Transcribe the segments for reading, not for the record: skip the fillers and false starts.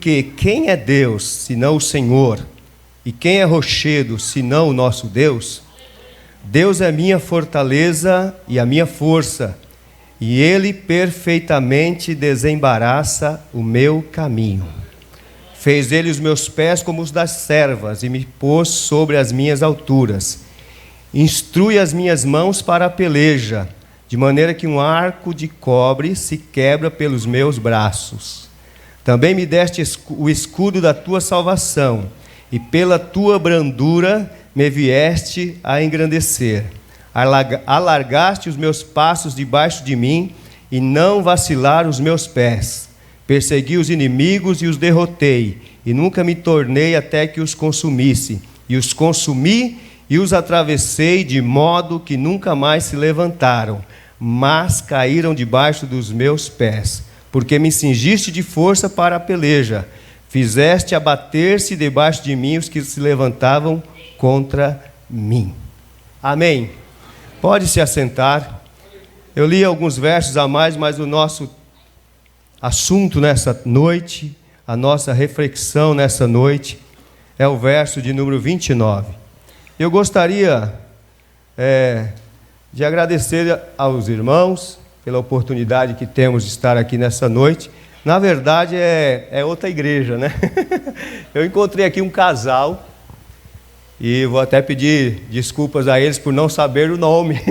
Porque quem é Deus, senão o Senhor? E quem é rochedo, senão o nosso Deus? Deus é minha fortaleza e a minha força, e Ele perfeitamente desembaraça o meu caminho. Fez Ele os meus pés como os das servas, e me pôs sobre as minhas alturas. Instrui as minhas mãos para a peleja, de maneira que um arco de cobre se quebra pelos meus braços. Também me deste o escudo da tua salvação, e pela tua brandura me vieste a engrandecer. Alargaste os meus passos debaixo de mim, e não vacilaram os meus pés. Persegui os inimigos e os derrotei, e nunca me tornei até que os consumisse. E os consumi e os atravessei de modo que nunca mais se levantaram, mas caíram debaixo dos meus pés. Porque me cingiste de força para a peleja, fizeste abater-se debaixo de mim os que se levantavam contra mim. Amém. Pode se assentar. Eu li alguns versos a mais, mas o nosso assunto nessa noite, a nossa reflexão nessa noite, é o verso de número 29. Eu gostaria de agradecer aos irmãos pela oportunidade que temos de estar aqui nessa noite. Na verdade, é outra igreja, né? Eu encontrei aqui um casal, e vou até pedir desculpas a eles por não saber o nome.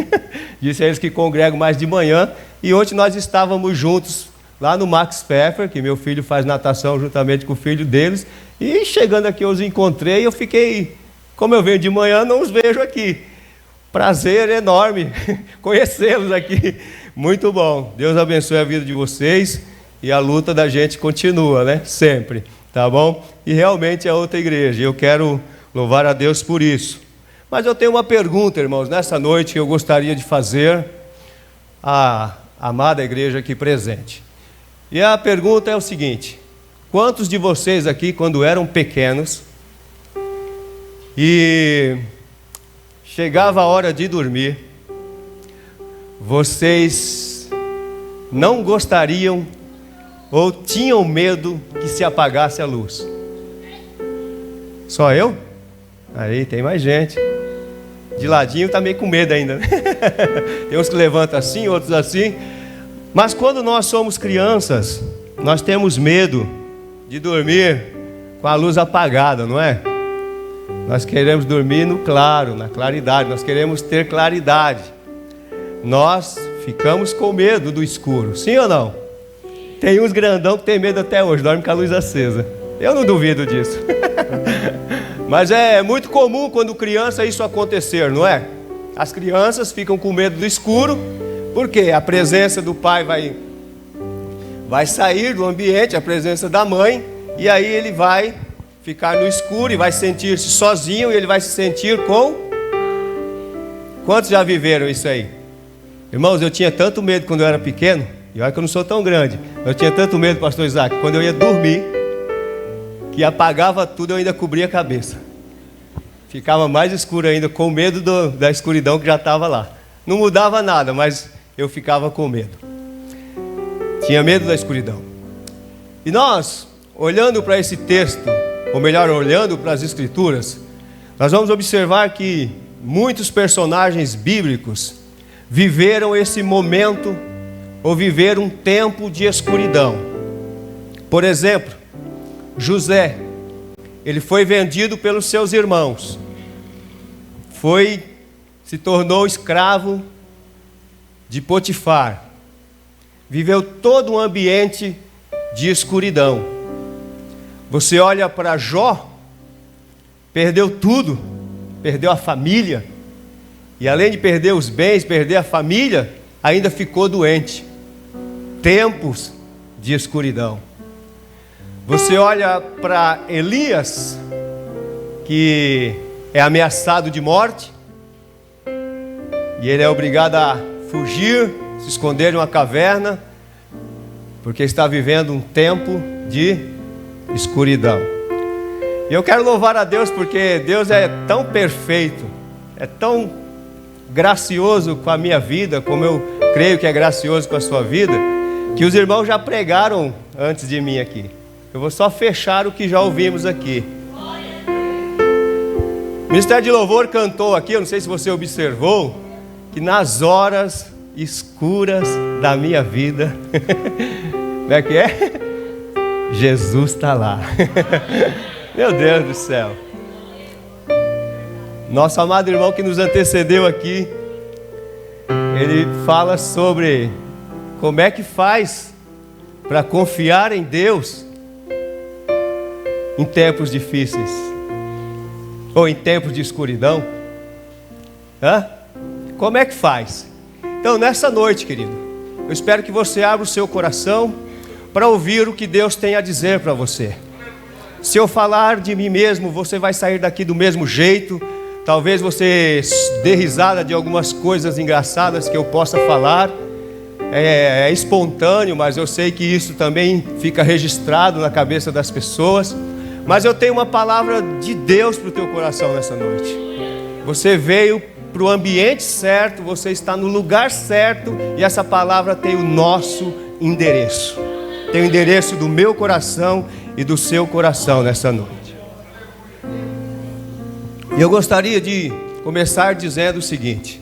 Disse a eles que congregam mais de manhã, e ontem nós estávamos juntos lá no Max Pfeffer, que meu filho faz natação juntamente com o filho deles, e chegando aqui eu os encontrei, eu fiquei, como eu venho de manhã, não os vejo aqui. Prazer enorme conhecê-los aqui. Muito bom. Deus abençoe a vida de vocês, e a luta da gente continua, né? Sempre, tá bom? E realmente é outra igreja. Eu quero louvar a Deus por isso. Mas eu tenho uma pergunta, irmãos, nessa noite que eu gostaria de fazer à amada igreja aqui presente. E a pergunta é o seguinte: quantos de vocês aqui, quando eram pequenos e chegava a hora de dormir, vocês não gostariam ou tinham medo que se apagasse a luz? Só eu? Aí tem mais gente. De ladinho está meio com medo ainda, né? Tem uns que levantam assim, outros assim. Mas quando nós somos crianças, nós temos medo de dormir com a luz apagada, não é? Nós queremos dormir no claro, na claridade. Nós queremos ter claridade. Nós ficamos com medo do escuro, sim ou não? Tem uns grandão que tem medo até hoje, dorme com a luz acesa. Eu não duvido disso. Mas é muito comum quando criança isso acontecer, não é? As crianças ficam com medo do escuro, porque a presença do pai vai sair do ambiente, a presença da mãe, e aí ele vai ficar no escuro e vai sentir-se sozinho, e ele vai se sentir com... Quantos já viveram isso aí? Irmãos, eu tinha tanto medo quando eu era pequeno, e olha que eu não sou tão grande, eu tinha tanto medo, pastor Isaac, quando eu ia dormir, que apagava tudo, eu ainda cobria a cabeça. Ficava mais escuro ainda, com medo da escuridão que já estava lá. Não mudava nada, mas eu ficava com medo. Tinha medo da escuridão. E nós, olhando para esse texto, ou melhor, olhando para as Escrituras, nós vamos observar que muitos personagens bíblicos viveram esse momento, ou viveram um tempo de escuridão. Por exemplo, José, ele foi vendido pelos seus irmãos, se tornou escravo de Potifar, viveu todo um ambiente de escuridão. Você olha para Jó, perdeu tudo, perdeu a família, e além de perder os bens, perder a família, ainda ficou doente. Tempos de escuridão. Você olha para Elias, que é ameaçado de morte, e ele é obrigado a fugir, se esconder em uma caverna, porque está vivendo um tempo de escuridão. E eu quero louvar a Deus, porque Deus é tão perfeito, é tão gracioso com a minha vida, como eu creio que é gracioso com a sua vida, que os irmãos já pregaram antes de mim aqui. Eu vou só fechar o que já ouvimos aqui. O Ministério de Louvor cantou aqui, eu não sei se você observou, que nas horas escuras da minha vida, como é que é? Jesus está lá. Meu Deus do céu. Nosso amado irmão que nos antecedeu aqui, ele fala sobre como é que faz para confiar em Deus em tempos difíceis ou em tempos de escuridão. Como é que faz? Então, nessa noite, querido, eu espero que você abra o seu coração para ouvir o que Deus tem a dizer para você. Se eu falar de mim mesmo, você vai sair daqui do mesmo jeito. Talvez você dê risada de algumas coisas engraçadas que eu possa falar. É espontâneo, mas eu sei que isso também fica registrado na cabeça das pessoas. Mas eu tenho uma palavra de Deus para o teu coração nessa noite. Você veio para o ambiente certo, você está no lugar certo, e essa palavra tem o nosso endereço. Tem o endereço do meu coração e do seu coração nessa noite. E eu gostaria de começar dizendo o seguinte: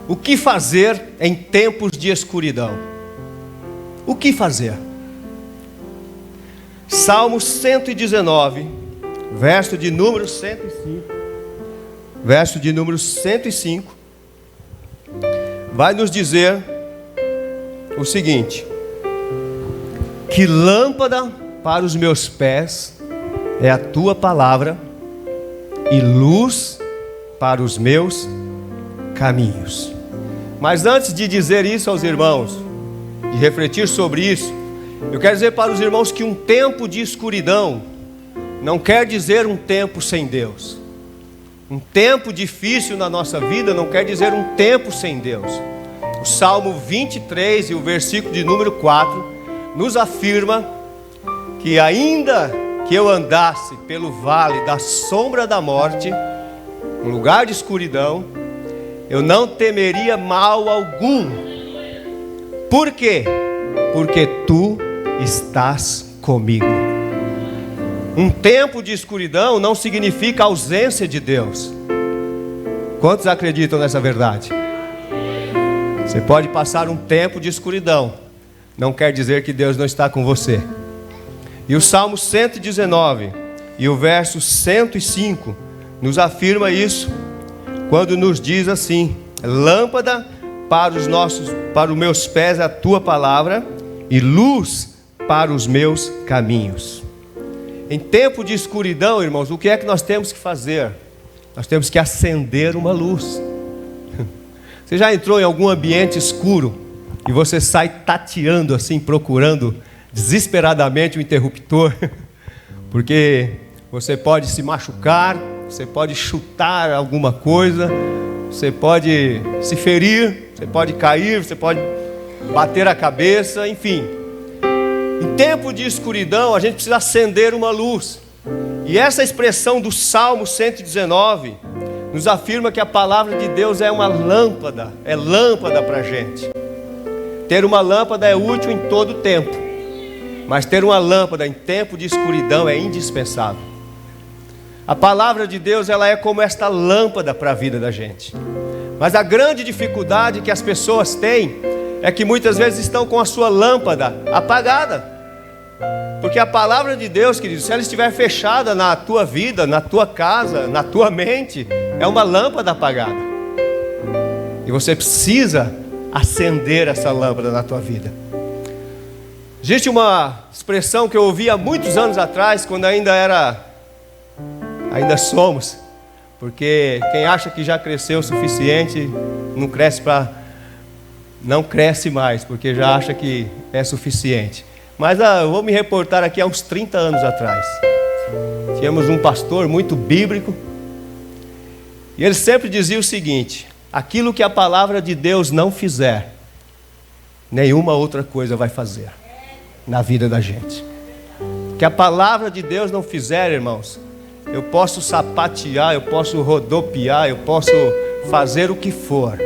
o que fazer em tempos de escuridão? O que fazer? Salmo 119, verso de número 105. Verso de número 105. Vai nos dizer o seguinte: que lâmpada para os meus pés é a tua palavra, e luz para os meus caminhos. Mas antes de dizer isso aos irmãos, de refletir sobre isso, eu quero dizer para os irmãos que um tempo de escuridão não quer dizer um tempo sem Deus. Um tempo difícil na nossa vida não quer dizer um tempo sem Deus. O Salmo 23 e o versículo de número 4 nos afirma que ainda que eu andasse pelo vale da sombra da morte, um lugar de escuridão, eu não temeria mal algum. Por quê? Porque tu estás comigo. Um tempo de escuridão não significa ausência de Deus. Quantos acreditam nessa verdade? Você pode passar um tempo de escuridão, não quer dizer que Deus não está com você. E o Salmo 119 e o verso 105 nos afirma isso, quando nos diz assim: lâmpada para os meus pés é a tua palavra, e luz para os meus caminhos. Em tempo de escuridão, irmãos, o que é que nós temos que fazer? Nós temos que acender uma luz. Você já entrou em algum ambiente escuro e você sai tateando assim, procurando desesperadamente o interruptor? Porque você pode se machucar, você pode chutar alguma coisa, você pode se ferir, você pode cair, você pode bater a cabeça, enfim. Em tempo de escuridão, a gente precisa acender uma luz. E essa expressão do Salmo 119 nos afirma que a palavra de Deus é uma lâmpada, é lâmpada para a gente. Ter uma lâmpada é útil em todo tempo, mas ter uma lâmpada em tempo de escuridão é indispensável. A palavra de Deus, ela é como esta lâmpada para a vida da gente. Mas a grande dificuldade que as pessoas têm é que muitas vezes estão com a sua lâmpada apagada. Porque a palavra de Deus, querido, se ela estiver fechada na tua vida, na tua casa, na tua mente, é uma lâmpada apagada. E você precisa acender essa lâmpada na tua vida. Existe uma expressão que eu ouvi há muitos anos atrás, quando ainda somos, porque quem acha que já cresceu o suficiente, não cresce mais, porque já acha que é suficiente. Mas eu vou me reportar aqui há uns 30 anos atrás. Tínhamos um pastor muito bíblico, e ele sempre dizia o seguinte: aquilo que a palavra de Deus não fizer, nenhuma outra coisa vai fazer na vida da gente. Que a palavra de Deus não fizer, irmãos, eu posso sapatear, eu posso rodopiar, eu posso fazer o que for,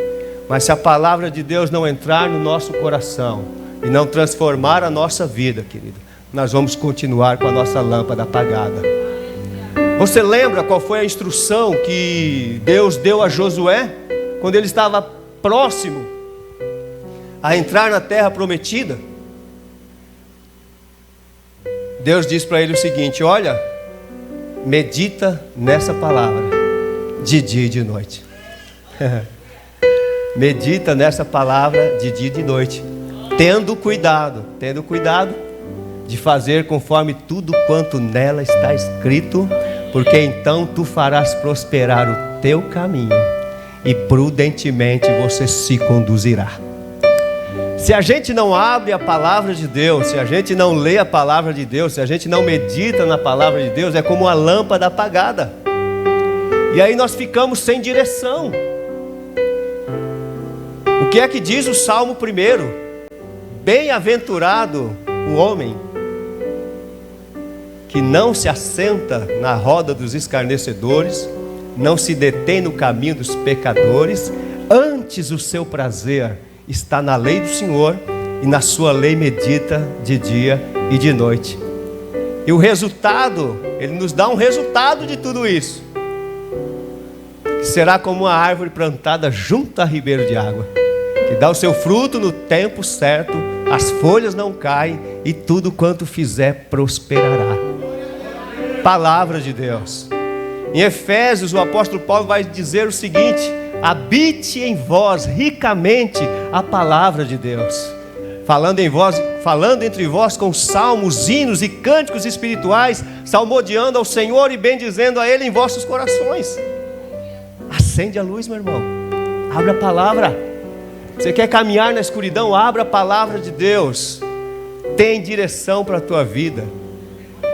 mas se a palavra de Deus não entrar no nosso coração e não transformar a nossa vida, querido, nós vamos continuar com a nossa lâmpada apagada. Você lembra qual foi a instrução que Deus deu a Josué quando ele estava próximo a entrar na terra prometida? Deus disse para ele o seguinte: olha, medita nessa palavra de dia e de noite. Medita nessa palavra de dia e de noite, tendo cuidado de fazer conforme tudo quanto nela está escrito, porque então tu farás prosperar o teu caminho e prudentemente você se conduzirá. Se a gente não abre a palavra de Deus, se a gente não lê a palavra de Deus, se a gente não medita na palavra de Deus, é como uma lâmpada apagada. E aí nós ficamos sem direção. O que é que diz o Salmo 1? Bem-aventurado o homem que não se assenta na roda dos escarnecedores, não se detém no caminho dos pecadores, antes o seu prazer está na lei do Senhor, e na sua lei medita de dia e de noite. E o resultado, ele nos dá um resultado de tudo isso, que será como uma árvore plantada junto a ribeiro de água, que dá o seu fruto no tempo certo, as folhas não caem, e tudo quanto fizer prosperará. Palavra de Deus. Em Efésios, o apóstolo Paulo vai dizer o seguinte: habite em vós ricamente a palavra de Deus, falando entre vós com salmos, hinos e cânticos espirituais, salmodiando ao Senhor e bendizendo a Ele em vossos corações. Acende a luz, meu irmão. Abre a palavra. Você quer caminhar na escuridão? Abra a palavra de Deus. Tem direção para a tua vida.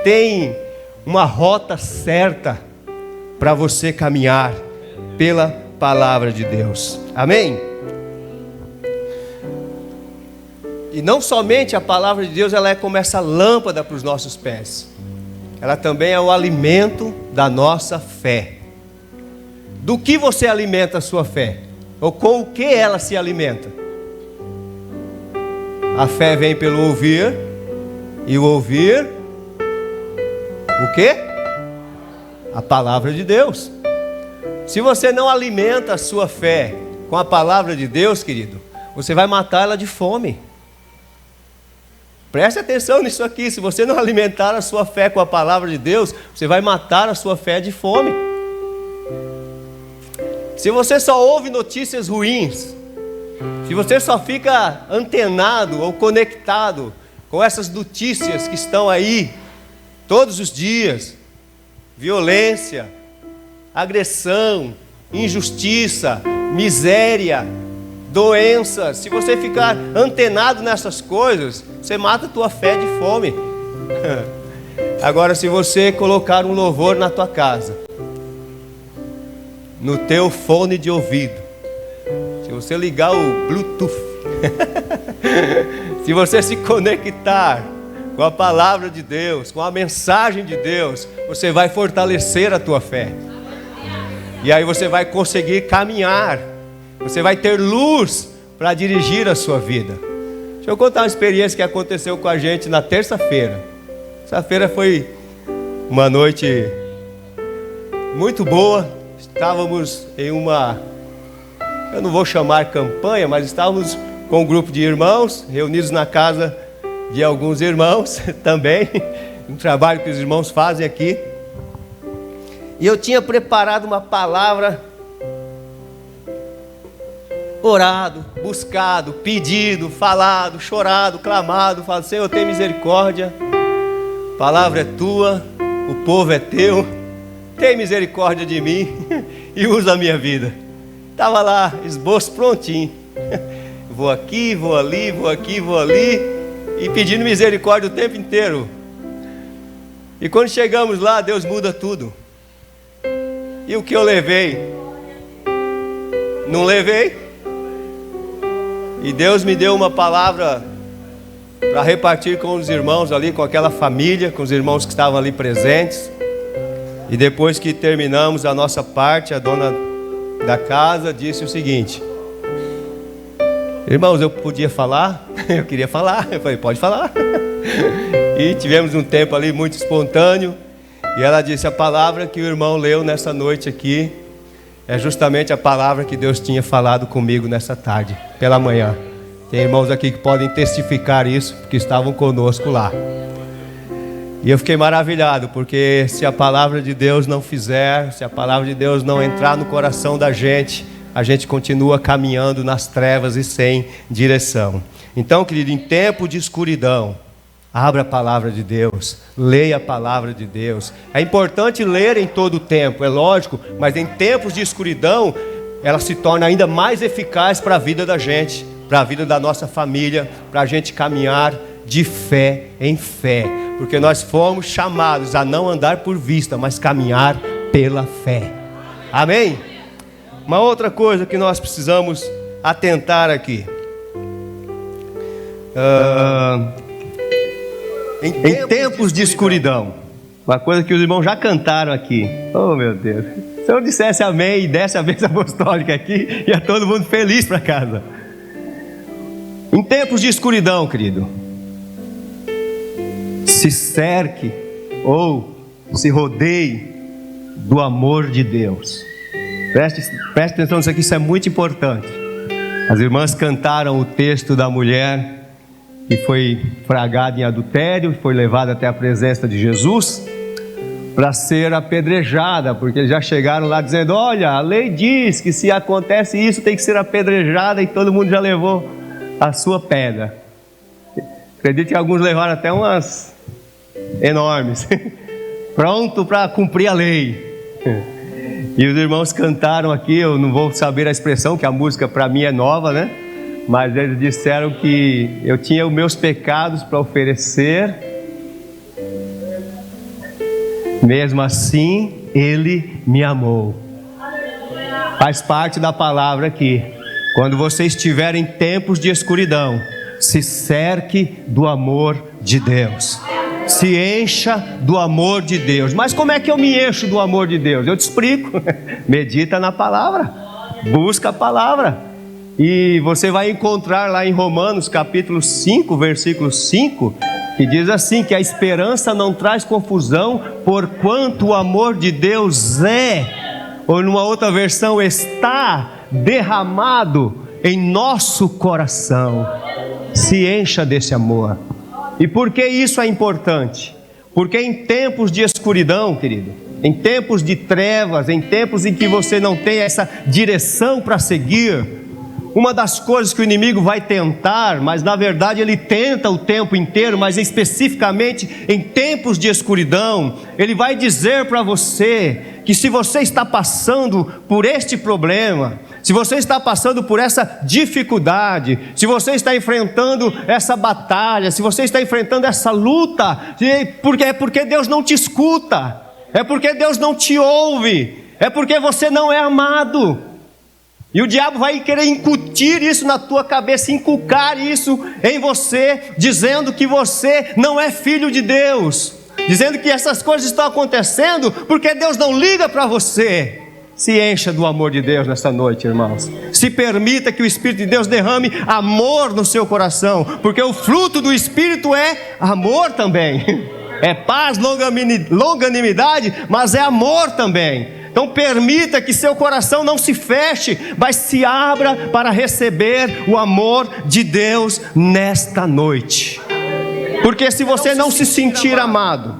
Tem uma rota certa para você caminhar pela palavra de Deus. Amém? E não somente a palavra de Deus, ela é como essa lâmpada para os nossos pés. Ela também é o alimento da nossa fé. Do que você alimenta a sua fé? Ou com o que ela se alimenta? A fé vem pelo ouvir, e o ouvir, o quê? A palavra de Deus. Se você não alimenta a sua fé com a palavra de Deus, querido, você vai matar ela de fome. Preste atenção nisso aqui. Se você não alimentar a sua fé com a palavra de Deus, você vai matar a sua fé de fome. Se você só ouve notícias ruins, se você só fica antenado ou conectado com essas notícias que estão aí todos os dias, violência, agressão, injustiça, miséria, doenças, se você ficar antenado nessas coisas, você mata a tua fé de fome. Agora, se você colocar um louvor na tua casa, no teu fone de ouvido, se você ligar o Bluetooth, se você se conectar com a palavra de Deus, com a mensagem de Deus, você vai fortalecer a tua fé. E aí você vai conseguir caminhar, você vai ter luz para dirigir a sua vida. Deixa eu contar uma experiência que aconteceu com a gente na terça-feira. Terça-feira foi uma noite muito boa. Estávamos em uma, eu não vou chamar campanha, mas estávamos com um grupo de irmãos, reunidos na casa de alguns irmãos também, um trabalho que os irmãos fazem aqui. E eu tinha preparado uma palavra, orado, buscado, pedido, falado, chorado, clamado, falado: Senhor, tem misericórdia, a palavra é tua, o povo é teu, tem misericórdia de mim e usa a minha vida. Estava lá, esboço prontinho, vou aqui, vou ali, vou aqui, vou ali, e pedindo misericórdia o tempo inteiro. E quando chegamos lá, Deus muda tudo. E o que eu levei? Não levei. E Deus me deu uma palavra para repartir com os irmãos ali, com aquela família, com os irmãos que estavam ali presentes. E depois que terminamos a nossa parte, a dona da casa disse o seguinte: irmãos, eu podia falar? Eu queria falar. Eu falei: pode falar. E tivemos um tempo ali muito espontâneo. E ela disse: a palavra que o irmão leu nessa noite aqui é justamente a palavra que Deus tinha falado comigo nessa tarde, pela manhã. Tem irmãos aqui que podem testificar isso, porque estavam conosco lá. E eu fiquei maravilhado, porque se a palavra de Deus não fizer, se a palavra de Deus não entrar no coração da gente, a gente continua caminhando nas trevas e sem direção. Então, querido, em tempo de escuridão, abra a palavra de Deus, leia a palavra de Deus. É importante ler em todo o tempo, é lógico, mas em tempos de escuridão, ela se torna ainda mais eficaz para a vida da gente, para a vida da nossa família, para a gente caminhar de fé em fé, porque nós fomos chamados a não andar por vista, mas caminhar pela fé. Amém? Uma outra coisa que nós precisamos atentar aqui. Em tempos de escuridão, uma coisa que os irmãos já cantaram aqui. Oh, meu Deus. Se eu dissesse amém e desse a bênção apostólica aqui, ia todo mundo feliz para casa. Em tempos de escuridão, querido, se cerque ou se rodeie do amor de Deus. Preste atenção nisso aqui, isso é muito importante. As irmãs cantaram o texto da mulher que foi fragada em adultério, foi levada até a presença de Jesus para ser apedrejada, porque eles já chegaram lá dizendo: olha, a lei diz que se acontece isso tem que ser apedrejada, e todo mundo já levou a sua pedra. Acredito que alguns levaram até umas enormes, pronto para cumprir a lei. E os irmãos cantaram aqui, eu não vou saber a expressão, que a música para mim é nova, né? Mas eles disseram que eu tinha os meus pecados para oferecer, mesmo assim Ele me amou. Faz parte da palavra aqui. Quando você estiver em tempos de escuridão, se cerque do amor de Deus, se encha do amor de Deus. Mas como é que eu me encho do amor de Deus? Eu te explico. Medita na palavra, busca a palavra. E você vai encontrar lá em Romanos capítulo 5, versículo 5, que diz assim, que a esperança não traz confusão, porquanto o amor de Deus ou numa outra versão, está derramado em nosso coração. Se encha desse amor. E por que isso é importante? Porque em tempos de escuridão, querido, em tempos de trevas, em tempos em que você não tem essa direção para seguir, uma das coisas que o inimigo vai tentar, mas na verdade ele tenta o tempo inteiro, mas especificamente em tempos de escuridão, ele vai dizer para você que se você está passando por este problema, se você está passando por essa dificuldade, se você está enfrentando essa batalha, se você está enfrentando essa luta, é porque Deus não te escuta, é porque Deus não te ouve, é porque você não é amado. E o diabo vai querer incutir isso na tua cabeça, inculcar isso em você, dizendo que você não é filho de Deus, dizendo que essas coisas estão acontecendo porque Deus não liga para você. Se encha do amor de Deus nessa noite, irmãos. Se permita que o Espírito de Deus derrame amor no seu coração, porque o fruto do Espírito é amor também. É paz, longanimidade, mas é amor também. Então permita que seu coração não se feche, mas se abra para receber o amor de Deus nesta noite. Porque se você não se sentir amado,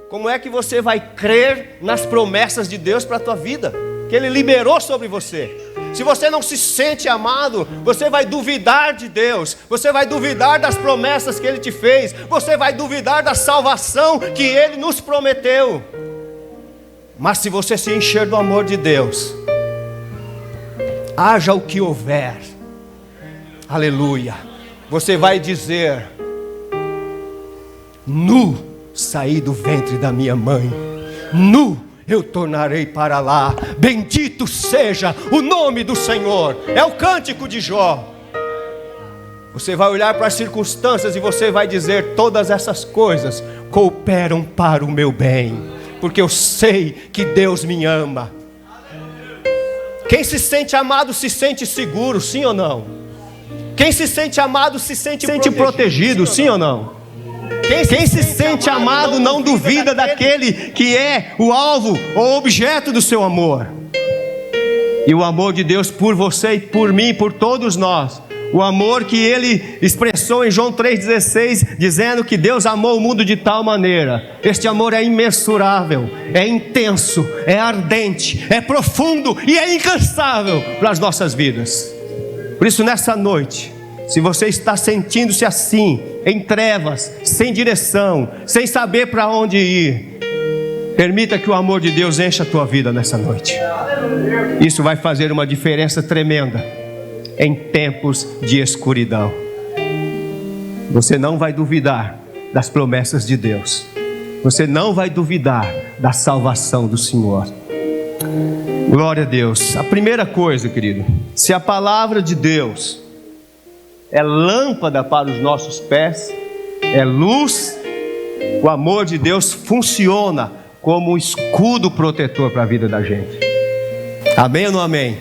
como é que você vai crer nas promessas de Deus para a tua vida, que Ele liberou sobre você? Se você não se sente amado, você vai duvidar de Deus, você vai duvidar das promessas que Ele te fez, você vai duvidar da salvação que Ele nos prometeu. Mas se você se encher do amor de Deus, haja o que houver, aleluia, você vai dizer: nu saí do ventre da minha mãe, nu eu tornarei para lá, bendito seja o nome do Senhor. É o cântico de Jó. Você vai olhar para as circunstâncias e você vai dizer: todas essas coisas cooperam para o meu bem, porque eu sei que Deus me ama. Quem se sente amado se sente seguro, sim ou não? Quem se sente amado se sente protegido, sim ou não? Quem se sente amado não duvida daquele que é o alvo ou objeto do seu amor. E o amor de Deus por você e por mim, por todos nós, o amor que Ele expressou em João 3,16, dizendo que Deus amou o mundo de tal maneira. Este amor é imensurável, é intenso, é ardente, é profundo e é incansável para as nossas vidas. Por isso, nessa noite, se você está sentindo-se assim, em trevas, sem direção, sem saber para onde ir, permita que o amor de Deus encha a tua vida nessa noite. Isso vai fazer uma diferença tremenda em tempos de escuridão. Você não vai duvidar das promessas de Deus. Você não vai duvidar da salvação do Senhor. Glória a Deus. A primeira coisa, querido, se a palavra de Deus é lâmpada para os nossos pés, é luz, o amor de Deus funciona como um escudo protetor para a vida da gente. Amém ou não amém?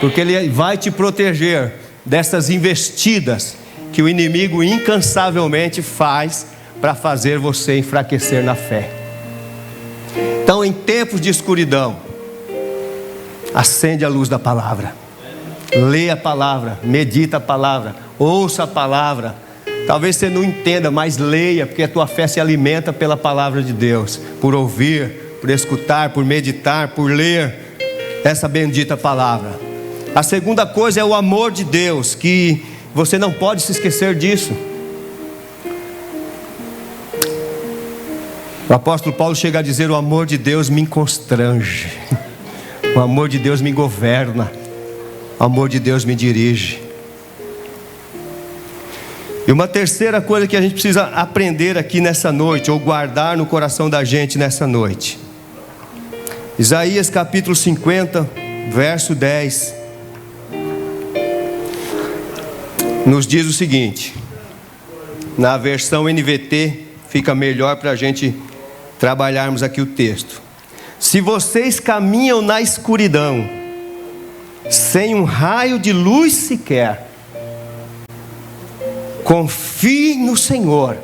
Porque Ele vai te proteger dessas investidas que o inimigo incansavelmente faz para fazer você enfraquecer na fé. Então, em tempos de escuridão, acende a luz da palavra, lê a palavra, medita a palavra, ouça a palavra. Talvez você não entenda, mas leia, porque a tua fé se alimenta pela palavra de Deus, por ouvir, por escutar, por meditar, por ler essa bendita palavra. A segunda coisa é o amor de Deus, que você não pode se esquecer disso. O apóstolo Paulo chega a dizer: o amor de Deus me constrange, o amor de Deus me governa, o amor de Deus me dirige. E uma terceira coisa que a gente precisa aprender aqui nessa noite, ou guardar no coração da gente nessa noite, Isaías capítulo 50, verso 10, nos diz o seguinte, na versão NVT fica melhor para a gente trabalharmos aqui o texto: se vocês caminham na escuridão, sem um raio de luz sequer, confie no Senhor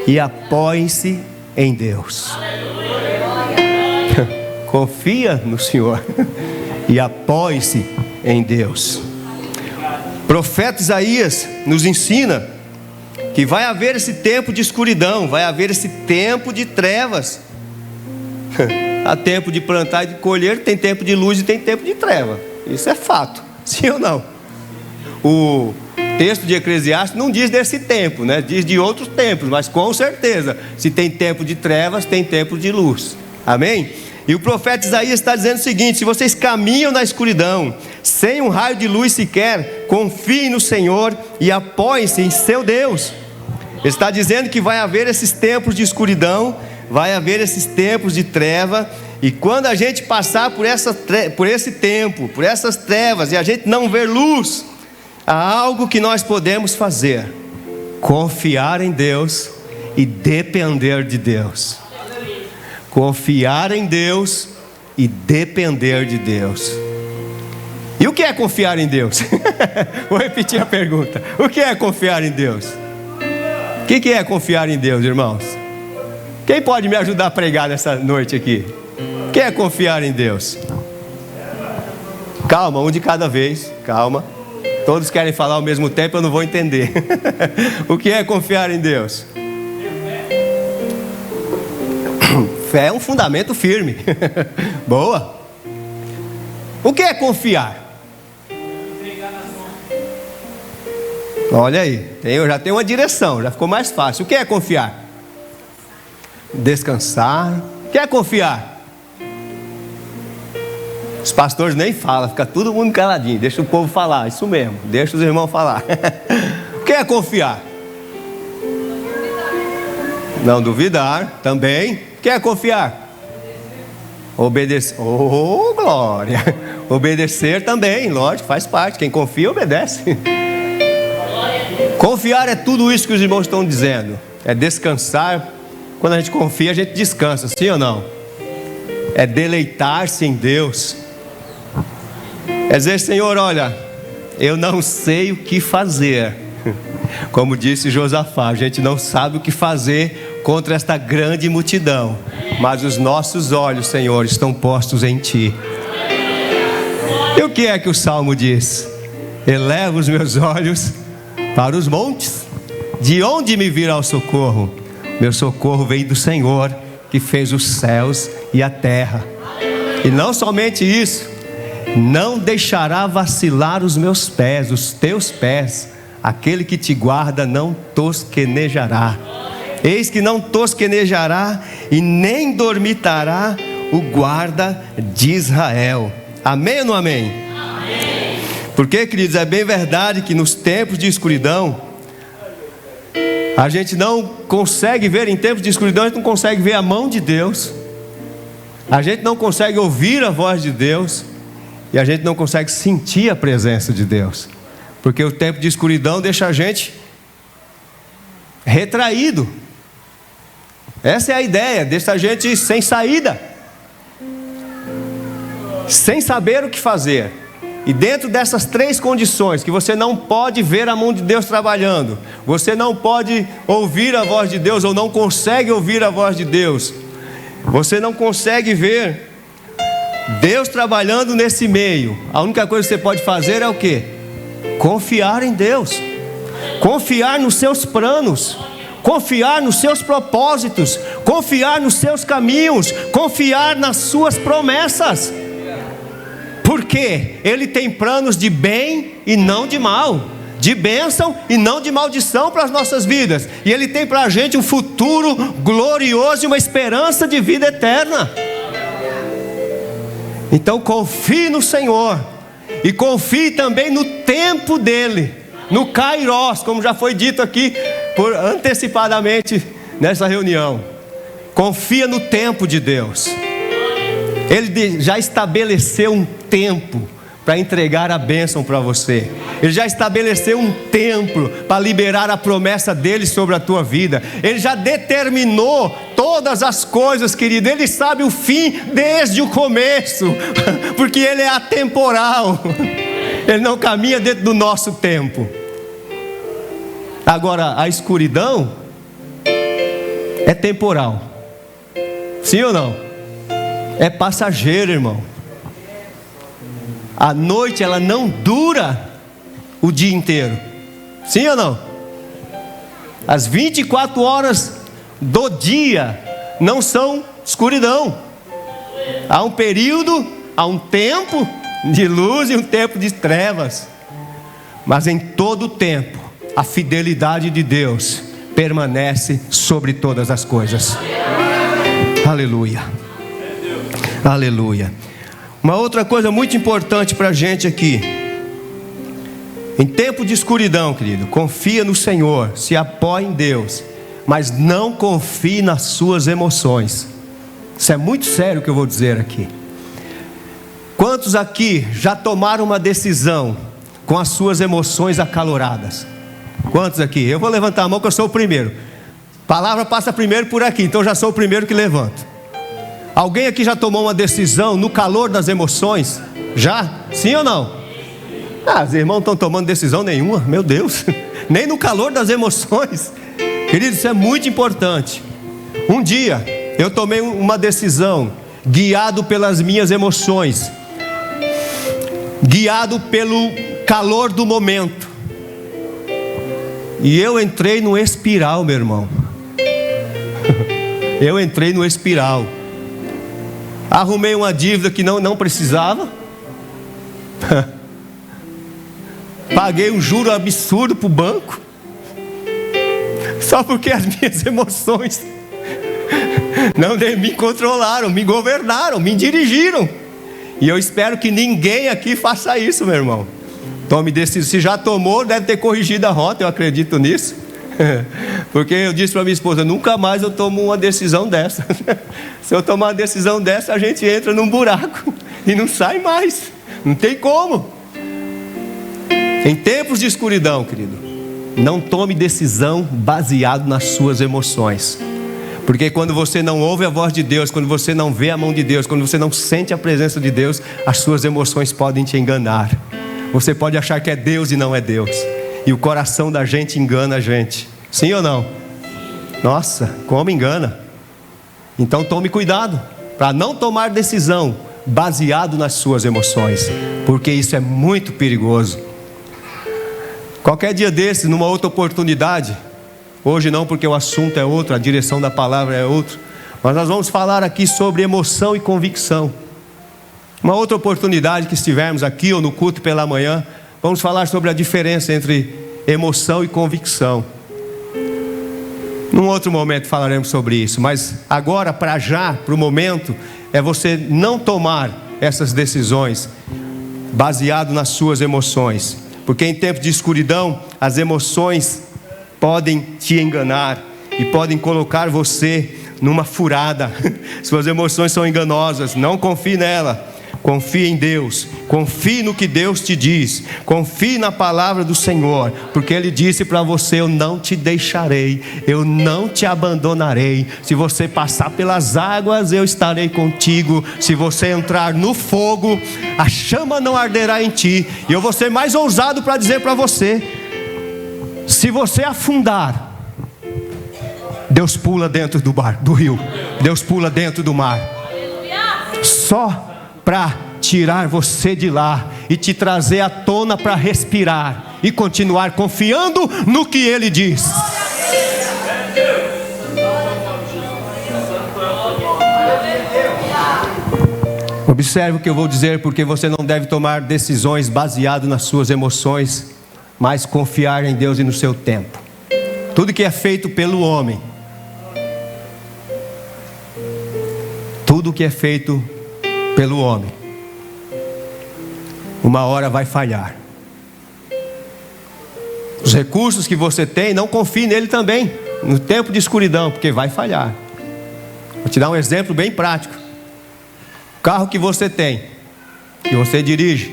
e apoie-se em Deus. Confia no Senhor e apoie-se em Deus. O profeta Isaías nos ensina que vai haver esse tempo de escuridão, vai haver esse tempo de trevas. Há tempo de plantar e de colher, tem tempo de luz e tem tempo de treva. Isso é fato, sim ou não? O texto de Eclesiastes não diz desse tempo, né? Diz de outros tempos, mas com certeza, se tem tempo de trevas, tem tempo de luz. Amém? E o profeta Isaías está dizendo o seguinte: se vocês caminham na escuridão, sem um raio de luz sequer, confiem no Senhor e apoiem-se em seu Deus. Ele está dizendo que vai haver esses tempos de escuridão, vai haver esses tempos de treva, e quando a gente passar por esse tempo, por essas trevas, e a gente não ver luz, há algo que nós podemos fazer: confiar em Deus e depender de Deus. Confiar em Deus e depender de Deus. E o que é confiar em Deus? Vou repetir a pergunta: o que é confiar em Deus? O que é confiar em Deus, irmãos? Quem pode me ajudar a pregar nessa noite aqui? O que é confiar em Deus? Calma, um de cada vez, calma. Todos querem falar ao mesmo tempo, eu não vou entender. O que é confiar em Deus? Fé é um fundamento firme. Boa. O que é confiar? Olha aí, já tem uma direção, já ficou mais fácil. O que é confiar? Descansar. O que é confiar? Os pastores nem falam, fica todo mundo caladinho, deixa o povo falar, isso mesmo, deixa os irmãos falar. O que é confiar? Não duvidar, também. O que é confiar? Obedecer. Oh, glória! Obedecer também, lógico, faz parte. Quem confia, obedece. Confiar é tudo isso que os irmãos estão dizendo. É descansar. Quando a gente confia, a gente descansa, sim ou não? É deleitar-se em Deus. É dizer: Senhor, olha, eu não sei o que fazer, Como disse Josafá, a gente não sabe o que fazer contra esta grande multidão, mas os nossos olhos, Senhor, estão postos em Ti. E o que é que o Salmo diz? Elevo os meus olhos para os montes, de onde me virá o socorro? Meu socorro vem do Senhor, que fez os céus e a terra. E não somente isso, não deixará vacilar os meus pés, os teus pés. Aquele que te guarda não tosquenejará. Eis que não tosquenejará e nem dormitará o guarda de Israel. Amém ou não amém? Amém. Porque, queridos, é bem verdade que nos tempos de escuridão, a gente não consegue ver, em tempos de escuridão, a gente não consegue ver a mão de Deus. A gente não consegue ouvir a voz de Deus. E a gente não consegue sentir a presença de Deus. Porque o tempo de escuridão deixa a gente retraído. Essa é a ideia, deixa a gente sem saída, sem saber o que fazer. E dentro dessas três condições, que você não pode ver a mão de Deus trabalhando, você não pode ouvir a voz de Deus, ou não consegue ouvir a voz de Deus, você não consegue ver Deus trabalhando nesse meio, a única coisa que você pode fazer é o quê? Confiar em Deus, confiar nos seus planos, confiar nos seus propósitos, confiar nos seus caminhos, confiar nas suas promessas. Porque Ele tem planos de bem e não de mal, de bênção e não de maldição para as nossas vidas. E Ele tem para a gente um futuro glorioso e uma esperança de vida eterna. Então confie no Senhor, e confie também no tempo dEle, no Kairos, como já foi dito aqui antecipadamente nessa reunião. Confia no tempo de Deus. Ele já estabeleceu um tempo para entregar a bênção para você. Ele já estabeleceu um tempo para liberar a promessa dele sobre a tua vida. Ele já determinou todas as coisas, querido. Ele sabe o fim desde o começo, porque Ele é atemporal. Ele não caminha dentro do nosso tempo. Agora, a escuridão é temporal. Sim ou não? É passageiro, irmão. A noite, ela não dura o dia inteiro. Sim ou não? As 24 horas do dia não são escuridão. Há um período, há um tempo de luz e um tempo de trevas. Mas em todo o tempo, a fidelidade de Deus permanece sobre todas as coisas. Aleluia. Aleluia. Uma outra coisa muito importante para a gente aqui. Em tempo de escuridão, querido, confia no Senhor, se apoie em Deus, mas não confie nas suas emoções. Isso é muito sério o que eu vou dizer aqui. Quantos aqui já tomaram uma decisão com as suas emoções acaloradas? Quantos aqui? Eu vou levantar a mão que eu sou o primeiro. A palavra passa primeiro por aqui, então eu já sou o primeiro que levanto. Alguém aqui já tomou uma decisão no calor das emoções? Já? Sim ou não? Os irmãos não estão tomando decisão nenhuma, meu Deus. Nem no calor das emoções. Querido, isso é muito importante. Um dia eu tomei uma decisão guiado pelas minhas emoções, guiado pelo calor do momento. E eu entrei no espiral, meu irmão. Eu entrei no espiral. Arrumei uma dívida que não precisava. Paguei um juro absurdo para o banco. Só porque as minhas emoções não me controlaram, me governaram, me dirigiram. E eu espero que ninguém aqui faça isso, meu irmão. Tome decisão. Se já tomou, deve ter corrigido a rota, eu acredito nisso. Porque eu disse para minha esposa, nunca mais eu tomo uma decisão dessa. Se eu tomar uma decisão dessa, a gente entra num buraco e não sai mais. Não tem como. Em tempos de escuridão, querido, não tome decisão baseado nas suas emoções. Porque quando você não ouve a voz de Deus, quando você não vê a mão de Deus, quando você não sente a presença de Deus, as suas emoções podem te enganar. Você pode achar que é Deus e não é Deus. E o coração da gente engana a gente. Sim ou não? Nossa, como engana. Então tome cuidado para não tomar decisão baseado nas suas emoções, porque isso é muito perigoso. Qualquer dia desses, numa outra oportunidade, hoje não, porque o assunto é outro, a direção da palavra é outro, mas nós vamos falar aqui sobre emoção e convicção. Uma outra oportunidade que estivermos aqui ou no culto pela manhã, vamos falar sobre a diferença entre emoção e convicção. Num outro momento falaremos sobre isso, mas agora, para o momento, é você não tomar essas decisões baseado nas suas emoções, porque em tempos de escuridão, as emoções podem te enganar e podem colocar você numa furada. Suas emoções são enganosas, não confie nela. Confie em Deus, confie no que Deus te diz, confie na palavra do Senhor, porque Ele disse para você: eu não te deixarei, eu não te abandonarei. Se você passar pelas águas, eu estarei contigo. Se você entrar no fogo, a chama não arderá em ti. E eu vou ser mais ousado para dizer para você: se você afundar, Deus pula dentro do rio, Deus pula dentro do mar, só para tirar você de lá e te trazer à tona para respirar e continuar confiando no que Ele diz. Observe o que eu vou dizer, porque você não deve tomar decisões baseadas nas suas emoções, mas confiar em Deus e no seu tempo. Tudo que é feito pelo homem, tudo que é feito pelo homem, uma hora vai falhar. Os recursos que você tem, não confie nele também no tempo de escuridão, porque vai falhar. Vou te dar um exemplo bem prático. O carro que você tem, que você dirige,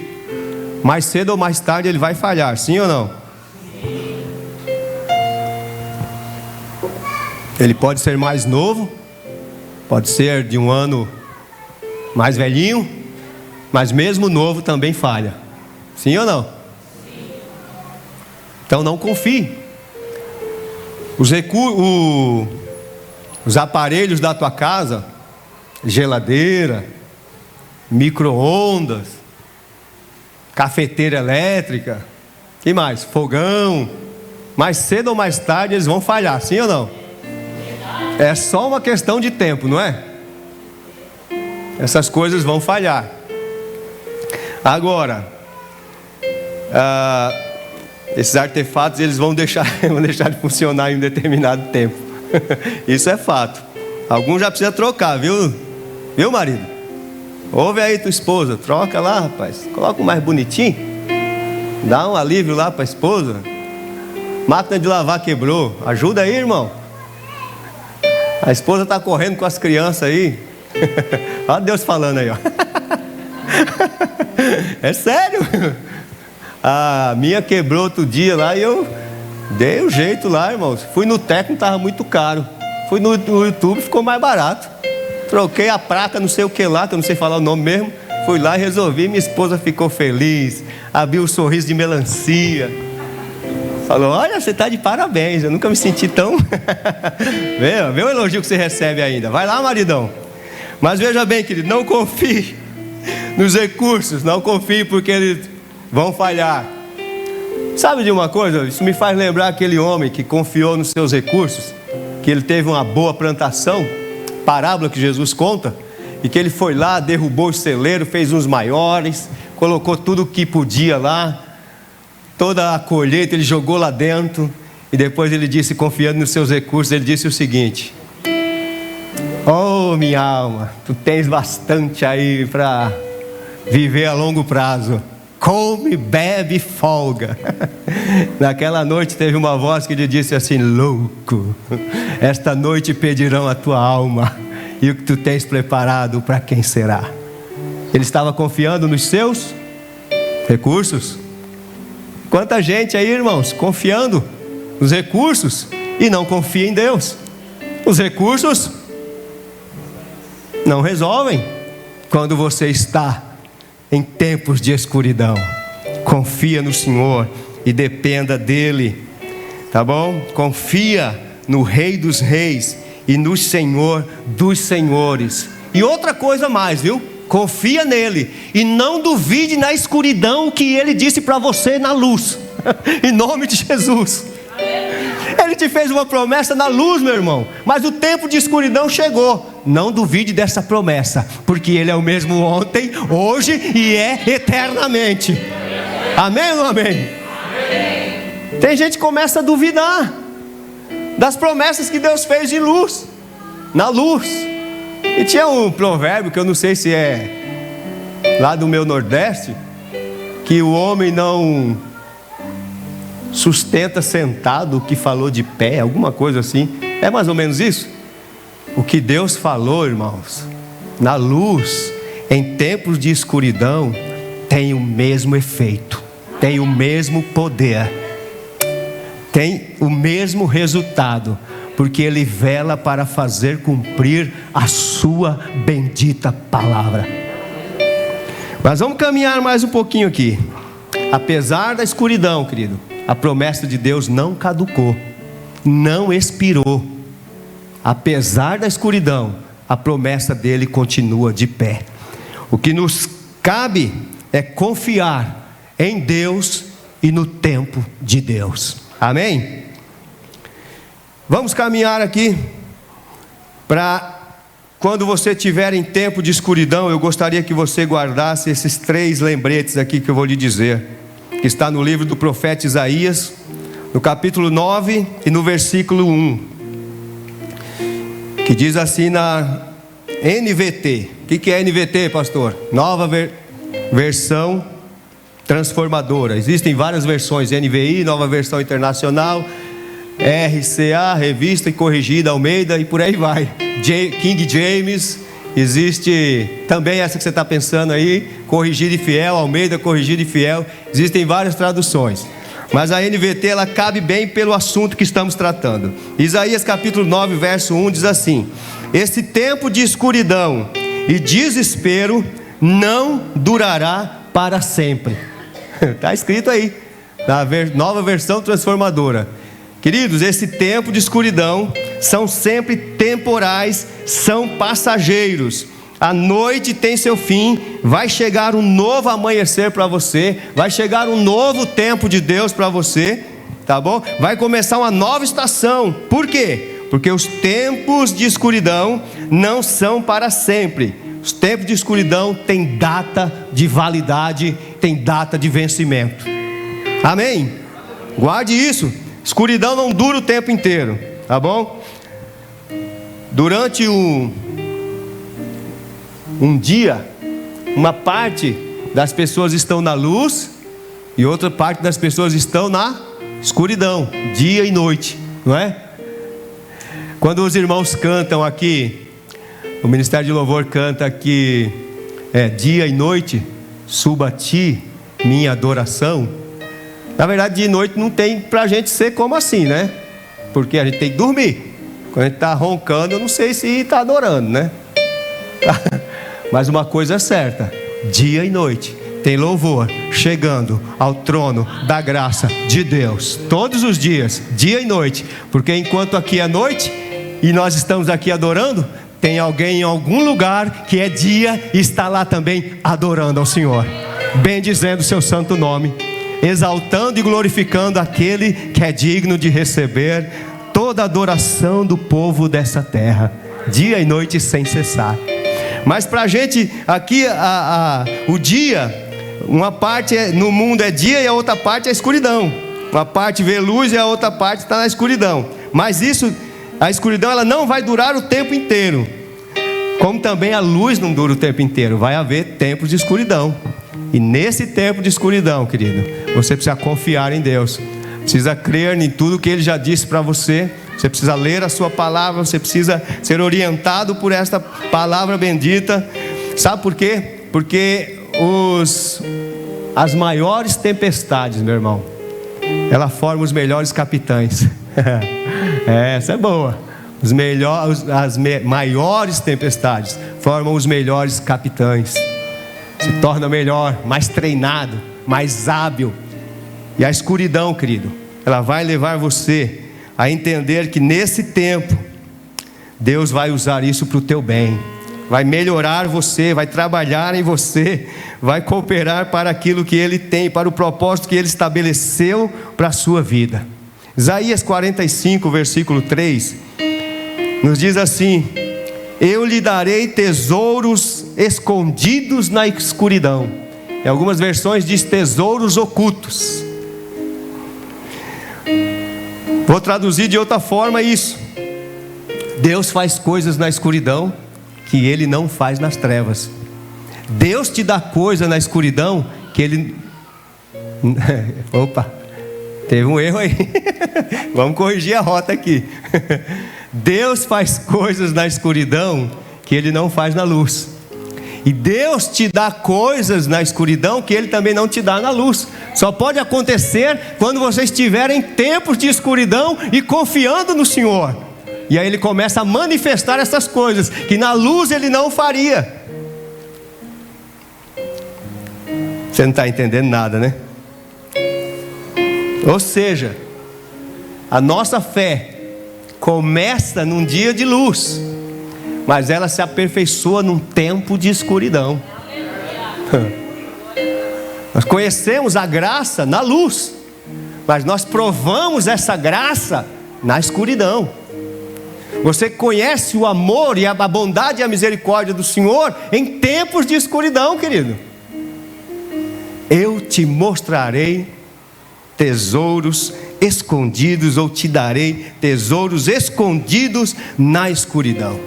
mais cedo ou mais tarde ele vai falhar, sim ou não? Ele pode ser mais novo, pode ser de um ano mais velhinho, mas mesmo novo também falha. Sim ou não? Então não confie. Os aparelhos da tua casa, geladeira, micro-ondas, cafeteira elétrica, que mais? Fogão, mais cedo ou mais tarde eles vão falhar, sim ou não? É só uma questão de tempo, não é? Essas coisas vão falhar. Agora, esses artefatos eles vão deixar de funcionar em um determinado tempo. Isso é fato. Alguns já precisam trocar, viu? Viu, marido? Ouve aí tua esposa, troca lá, rapaz. Coloca um mais bonitinho. Dá um alívio lá para a esposa. Máquina de lavar quebrou. Ajuda aí, irmão. A esposa está correndo com as crianças aí. Olha Deus falando aí, ó. É sério. A minha quebrou outro dia lá e eu dei o jeito lá, irmãos. Fui no técnico, estava muito caro. Fui no YouTube, ficou mais barato. Troquei a placa, não sei o que lá, que eu não sei falar o nome mesmo. Fui lá e resolvi, minha esposa ficou feliz. Abriu um sorriso de melancia. Falou: olha, você está de parabéns, eu nunca me senti tão... Vê o elogio que você recebe ainda. Vai lá, maridão. Mas veja bem, querido, não confie nos recursos, não confie porque eles vão falhar. Sabe de uma coisa? Isso me faz lembrar aquele homem que confiou nos seus recursos, que ele teve uma boa plantação, parábola que Jesus conta, e que ele foi lá, derrubou o celeiro, fez uns maiores, colocou tudo o que podia lá, toda a colheita ele jogou lá dentro, e depois ele disse, confiando nos seus recursos, ele disse o seguinte: oh, minha alma, tu tens bastante aí para viver a longo prazo. Come, bebe, folga. Naquela noite teve uma voz que lhe disse assim: louco, esta noite pedirão a tua alma, e o que tu tens preparado para quem será? Ele estava confiando nos seus recursos. Quanta gente aí, irmãos, confiando nos recursos e não confia em Deus. Os recursos não resolvem quando você está em tempos de escuridão. Confia no Senhor e dependa dele, tá bom? Confia no Rei dos Reis e no Senhor dos Senhores. E outra coisa mais, viu? Confia nele e não duvide na escuridão que ele disse para você na luz. Em nome de Jesus. Ele te fez uma promessa na luz, meu irmão, mas o tempo de escuridão chegou. Não duvide dessa promessa, porque ele é o mesmo ontem, hoje e é eternamente. Amém ou não amém? Tem gente que começa a duvidar das promessas que Deus fez de luz, na luz. E tinha um provérbio que eu não sei se é lá do meu Nordeste, que o homem não sustenta sentado o que falou de pé, alguma coisa assim. É mais ou menos isso? O que Deus falou, irmãos, na luz, em tempos de escuridão, tem o mesmo efeito, tem o mesmo poder, tem o mesmo resultado, porque Ele vela para fazer cumprir a sua bendita palavra. Mas vamos caminhar mais um pouquinho aqui. Apesar da escuridão, querido, a promessa de Deus não caducou, não expirou. Apesar da escuridão, a promessa dele continua de pé. O que nos cabe é confiar em Deus e no tempo de Deus. Amém? Vamos caminhar aqui para quando você estiver em tempo de escuridão. Eu gostaria que você guardasse esses 3 lembretes aqui que eu vou lhe dizer, que está no livro do profeta Isaías, no capítulo 9 e no versículo 1, que diz assim na NVT. O que é NVT, pastor? Nova versão transformadora. Existem várias versões, NVI, nova versão internacional, RCA, revista e corrigida, Almeida, e por aí vai. King James, existe também essa que você está pensando aí, corrigida e fiel, Almeida, corrigida e fiel. Existem várias traduções, mas a NVT ela cabe bem pelo assunto que estamos tratando. Isaías capítulo 9 verso 1 diz assim: esse tempo de escuridão e desespero não durará para sempre. Está escrito aí na nova versão transformadora. Queridos, esse tempo de escuridão são sempre temporais, são passageiros. A noite tem seu fim, vai chegar um novo amanhecer para você, vai chegar um novo tempo de Deus para você, tá bom? Vai começar uma nova estação. Por quê? Porque os tempos de escuridão não são para sempre. Os tempos de escuridão têm data de validade, tem data de vencimento. Amém? Guarde isso. Escuridão não dura o tempo inteiro, tá bom? Durante um dia, uma parte das pessoas estão na luz e outra parte das pessoas estão na escuridão, dia e noite, não é? Quando os irmãos cantam aqui, o Ministério de Louvor canta aqui, dia e noite, suba a ti minha adoração. Na verdade, de noite não tem pra gente ser como assim, né? Porque a gente tem que dormir. Quando a gente está roncando, eu não sei se está adorando, né? Mas uma coisa é certa: dia e noite tem louvor chegando ao trono da graça de Deus. Todos os dias, dia e noite. Porque enquanto aqui é noite e nós estamos aqui adorando, tem alguém em algum lugar que é dia e está lá também adorando ao Senhor, bendizendo o seu santo nome, exaltando e glorificando aquele que é digno de receber toda a adoração do povo dessa terra, dia e noite sem cessar. Mas para a gente aqui, o dia, uma parte no mundo é dia e a outra parte é escuridão. Uma parte vê luz e a outra parte está na escuridão. Mas isso, a escuridão ela não vai durar o tempo inteiro, como também a luz não dura o tempo inteiro. Vai haver tempos de escuridão. E nesse tempo de escuridão, querido, você precisa confiar em Deus, precisa crer em tudo que Ele já disse para você. Você precisa ler a sua palavra, você precisa ser orientado por esta palavra bendita. Sabe por quê? Porque as maiores tempestades, meu irmão, ela forma os melhores capitães. Essa é boa. As maiores tempestades formam os melhores capitães. Se torna melhor, mais treinado, mais hábil. E a escuridão, querido, ela vai levar você a entender que nesse tempo Deus vai usar isso para o teu bem, vai melhorar você, vai trabalhar em você, vai cooperar para aquilo que Ele tem, para o propósito que Ele estabeleceu para a sua vida. Isaías 45, versículo 3, nos diz assim: eu lhe darei tesouros escondidos na escuridão. Em algumas versões diz tesouros ocultos. Vou traduzir de outra forma isso: Deus faz coisas na escuridão que Ele não faz nas trevas. Deus te dá coisa na escuridão que Ele... Opa, teve um erro aí. Vamos corrigir a rota aqui. Deus faz coisas na escuridão que Ele não faz na luz. E Deus te dá coisas na escuridão que Ele também não te dá na luz. Só pode acontecer quando você estiver em tempos de escuridão e confiando no Senhor. E aí Ele começa a manifestar essas coisas que na luz Ele não faria. Você não está entendendo nada, né? Ou seja, a nossa fé começa num dia de luz, mas ela se aperfeiçoa num tempo de escuridão. Nós conhecemos a graça na luz, mas nós provamos essa graça na escuridão. Você conhece o amor e a bondade e a misericórdia do Senhor em tempos de escuridão, querido. Eu te mostrarei tesouros escondidos, ou te darei tesouros escondidos na escuridão.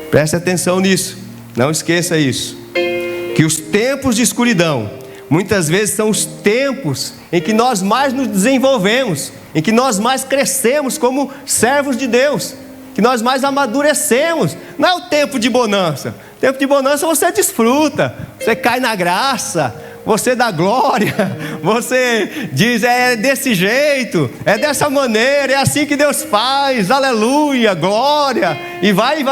Preste atenção nisso, não esqueça isso, que os tempos de escuridão muitas vezes são os tempos em que nós mais nos desenvolvemos, em que nós mais crescemos como servos de Deus, que nós mais amadurecemos. Não é o tempo de bonança. O tempo de bonança você desfruta, você cai na graça, você dá glória, você diz: é desse jeito, é dessa maneira, é assim que Deus faz, aleluia, glória, e vai.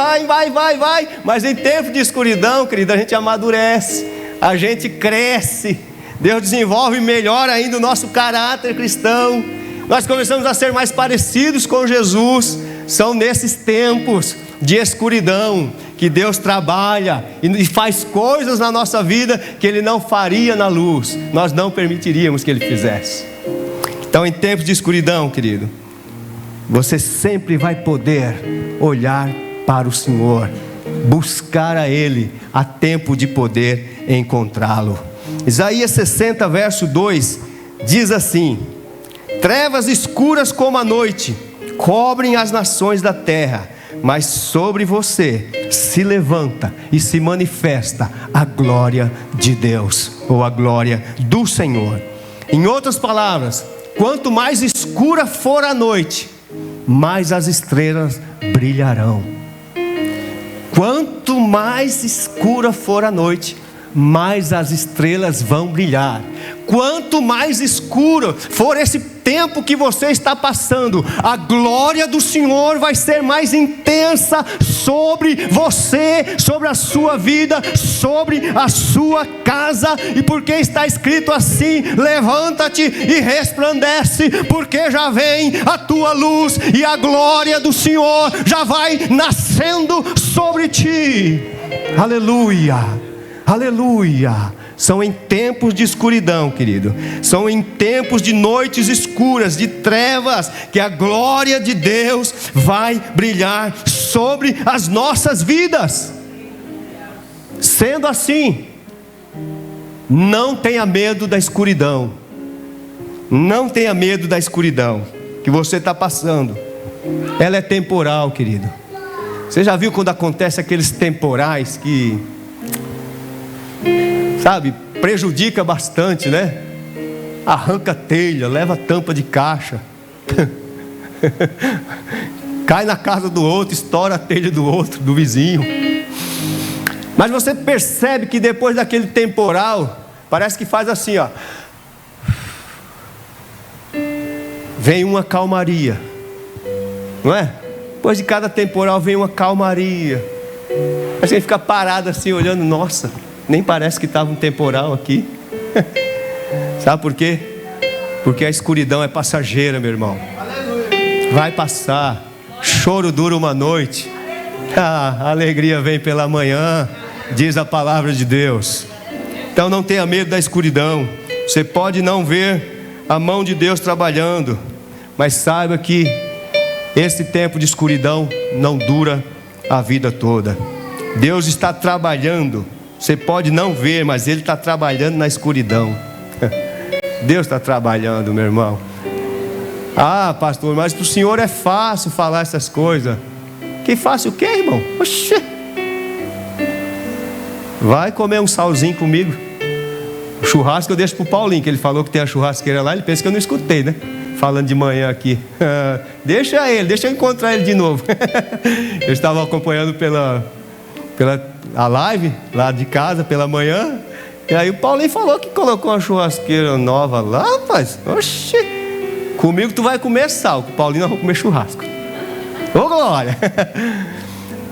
Mas em tempo de escuridão, querido, a gente amadurece, a gente cresce, Deus desenvolve melhor ainda o nosso caráter cristão, nós começamos a ser mais parecidos com Jesus. São nesses tempos de escuridão que Deus trabalha e faz coisas na nossa vida que Ele não faria na luz, nós não permitiríamos que Ele fizesse. Então, em tempos de escuridão, querido, você sempre vai poder olhar para o Senhor, buscar a Ele, a tempo de poder encontrá-lo. Isaías 60, verso 2, diz assim: trevas escuras como a noite cobrem as nações da terra, mas sobre você se levanta e se manifesta a glória de Deus, ou a glória do Senhor. Em outras palavras, quanto mais escura for a noite, mais as estrelas brilharão. Quanto mais escura for a noite, mais as estrelas vão brilhar. Quanto mais escuro for esse tempo que você está passando, a glória do Senhor vai ser mais intensa sobre você, sobre a sua vida, sobre a sua casa. E porque está escrito assim: levanta-te e resplandece, porque já vem a tua luz e a glória do Senhor já vai nascendo sobre ti. Aleluia, aleluia. São em tempos de escuridão, querido, são em tempos de noites escuras, de trevas, que a glória de Deus vai brilhar sobre as nossas vidas. Sendo assim, não tenha medo da escuridão. Não tenha medo da escuridão que você está passando. Ela é temporal, querido. Você já viu quando acontece aqueles temporais que, sabe, prejudica bastante, né? Arranca telha, leva tampa de caixa, cai na casa do outro, estoura a telha do outro, do vizinho. Mas você percebe que depois daquele temporal, parece que faz assim, ó, vem uma calmaria, não é? Depois de cada temporal vem uma calmaria. A gente fica parado assim olhando: nossa, nem parece que estava um temporal aqui. Sabe por quê? Porque a escuridão é passageira, meu irmão. Vai passar. Choro dura uma noite. A alegria vem pela manhã, diz a palavra de Deus. Então não tenha medo da escuridão. Você pode não ver a mão de Deus trabalhando, mas saiba que esse tempo de escuridão não dura a vida toda. Deus está trabalhando. Você pode não ver, mas Ele está trabalhando na escuridão. Deus está trabalhando, meu irmão. Ah, pastor, mas para o senhor é fácil falar essas coisas. Que fácil o quê, irmão? Oxê. Vai comer um salzinho comigo. O churrasco eu deixo para o Paulinho, que ele falou que tem a churrasqueira lá. Ele pensa que eu não escutei, né? Falando de manhã aqui. Deixa eu encontrar ele de novo. Eu estava acompanhando pela a live lá de casa pela manhã. E aí o Paulinho falou que colocou uma churrasqueira nova lá, rapaz. Oxi. Comigo tu vai comer sal, com o Paulinho nós vamos comer churrasco. Ô glória.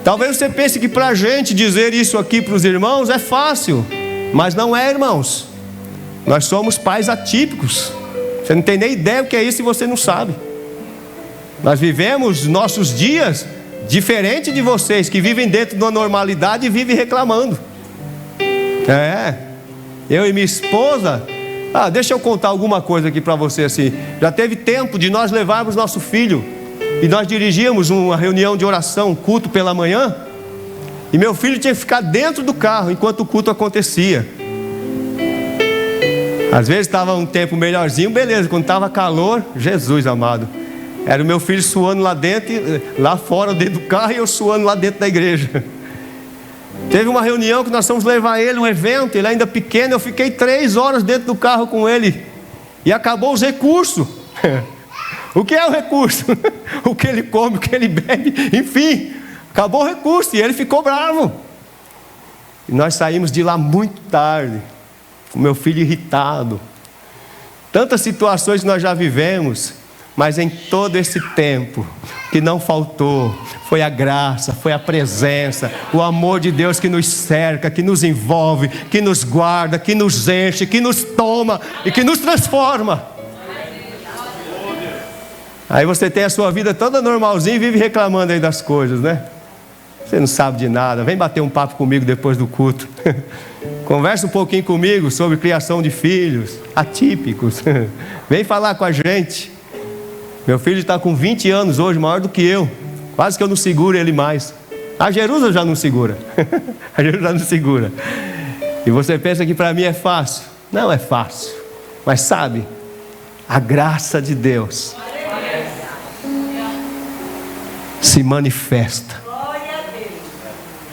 Talvez você pense que para a gente dizer isso aqui para os irmãos é fácil. Mas não é, irmãos. Nós somos pais atípicos. Você não tem nem ideia o que é isso se você não sabe. Nós vivemos nossos dias diferente de vocês que vivem dentro de uma normalidade e vivem reclamando. Eu e minha esposa, deixa eu contar alguma coisa aqui para você assim. Já teve tempo de nós levarmos nosso filho e nós dirigíamos uma reunião de oração, um culto pela manhã, e meu filho tinha que ficar dentro do carro enquanto o culto acontecia. Às vezes estava um tempo melhorzinho, beleza. Quando estava calor, Jesus amado, era o meu filho suando lá dentro, lá fora dentro do carro, e eu suando lá dentro da igreja. Teve uma reunião que nós fomos levar ele, um evento, ele ainda pequeno, eu fiquei 3 horas dentro do carro com ele, e acabou os recursos. O que é o recurso? O que ele come, o que ele bebe, enfim, acabou o recurso, e ele ficou bravo. E nós saímos de lá muito tarde, com meu filho irritado. Tantas situações que nós já vivemos, mas em todo esse tempo, o que não faltou foi a graça, foi a presença, o amor de Deus que nos cerca, que nos envolve, que nos guarda, que nos enche, que nos toma e que nos transforma. Aí você tem a sua vida toda normalzinha e vive reclamando aí das coisas, né? Você não sabe de nada. Vem bater um papo comigo depois do culto. Conversa um pouquinho comigo sobre criação de filhos atípicos. Vem falar com a gente. Meu filho está com 20 anos hoje, maior do que eu. Quase que eu não seguro ele mais. A Jerusa já não segura. A Jerusa já não segura. E você pensa que para mim é fácil. Não é fácil. Mas sabe, a graça de Deus se manifesta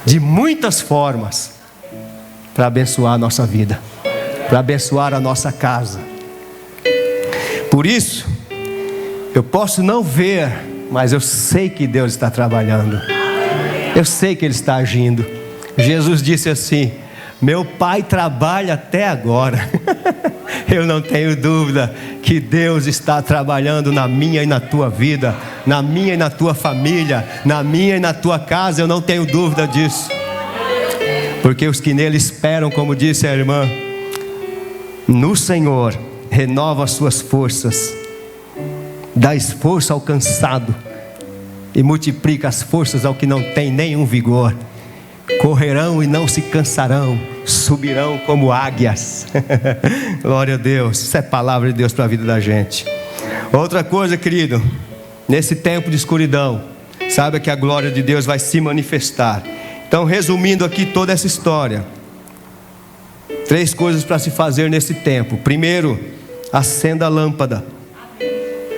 de muitas formas para abençoar a nossa vida, para abençoar a nossa casa. Por isso, eu posso não ver, mas eu sei que Deus está trabalhando. Eu sei que Ele está agindo. Jesus disse assim: meu Pai trabalha até agora. Eu não tenho dúvida que Deus está trabalhando na minha e na tua vida, na minha e na tua família, na minha e na tua casa. Eu não tenho dúvida disso. Porque os que nele esperam, como disse a irmã, no Senhor renova as suas forças, dá esforço ao cansado e multiplica as forças ao que não tem nenhum vigor. Correrão e não se cansarão, subirão como águias. Glória a Deus. Isso é palavra de Deus para a vida da gente. Outra coisa, querido, nesse tempo de escuridão, saiba que a glória de Deus vai se manifestar. Então, resumindo aqui toda essa história, 3 coisas para se fazer nesse tempo. Primeiro, acenda a lâmpada,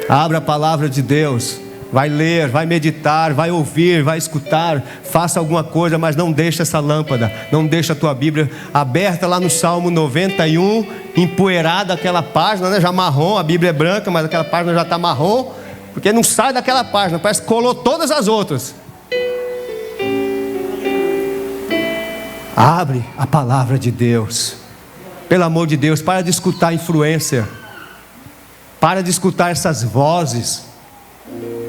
abra a palavra de Deus. Vai ler, vai meditar, vai ouvir, vai escutar. Faça alguma coisa, mas não deixe essa lâmpada, não deixe a tua Bíblia aberta lá no Salmo 91, empoeirada aquela página, né? Já marrom, a Bíblia é branca, mas aquela página já está marrom, porque não sai daquela página, parece que colou todas as outras. Abre a palavra de Deus. Pelo amor de Deus, para de escutar influência, para de escutar essas vozes,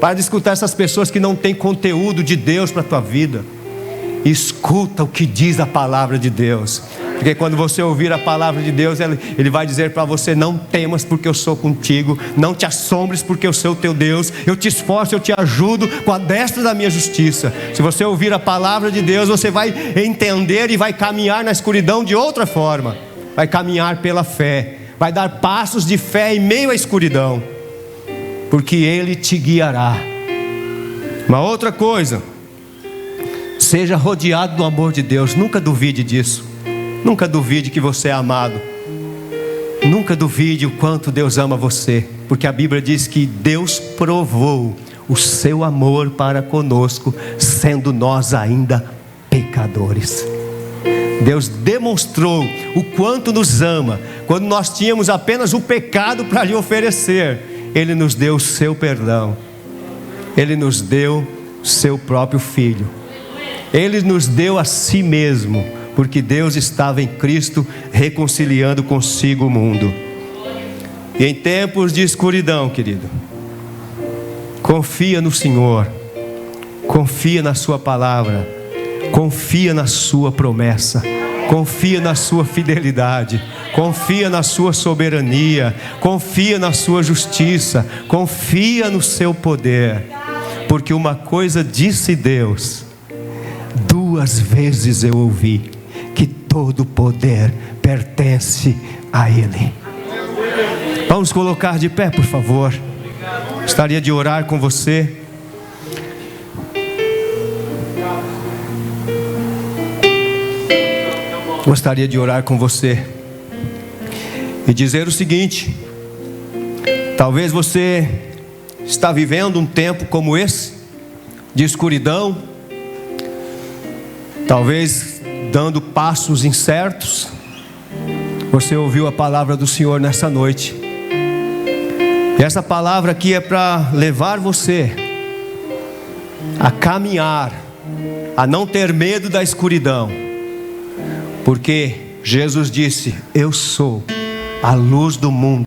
para de escutar essas pessoas que não têm conteúdo de Deus para a tua vida. Escuta o que diz a palavra de Deus. Porque quando você ouvir a palavra de Deus, Ele vai dizer para você: não temas porque eu sou contigo, não te assombres porque eu sou o teu Deus, eu te esforço, eu te ajudo com a destra da minha justiça. Se você ouvir a palavra de Deus, você vai entender e vai caminhar na escuridão de outra forma. Vai caminhar pela fé, vai dar passos de fé em meio à escuridão, porque Ele te guiará. Uma outra coisa: seja rodeado do amor de Deus. Nunca duvide disso. Nunca duvide que você é amado. Nunca duvide o quanto Deus ama você, porque a Bíblia diz que Deus provou o seu amor para conosco, sendo nós ainda pecadores. Deus demonstrou o quanto nos ama. Quando nós tínhamos apenas o pecado para lhe oferecer, Ele nos deu o seu perdão. Ele nos deu o seu próprio Filho. Ele nos deu a si mesmo, porque Deus estava em Cristo reconciliando consigo o mundo. E em tempos de escuridão, querido, confia no Senhor, confia na sua palavra, confia na sua promessa, confia na sua fidelidade, confia na sua soberania, confia na sua justiça, confia no seu poder. Porque uma coisa disse Deus, 2 vezes eu ouvi, que todo poder pertence a Ele. Vamos colocar de pé, por favor. Gostaria de orar com você. Gostaria de orar com você e dizer o seguinte: talvez você está vivendo um tempo como esse, de escuridão, talvez dando passos incertos. Você ouviu a palavra do Senhor nessa noite, e essa palavra aqui é para levar você a caminhar, a não ter medo da escuridão, porque Jesus disse: eu sou a luz do mundo.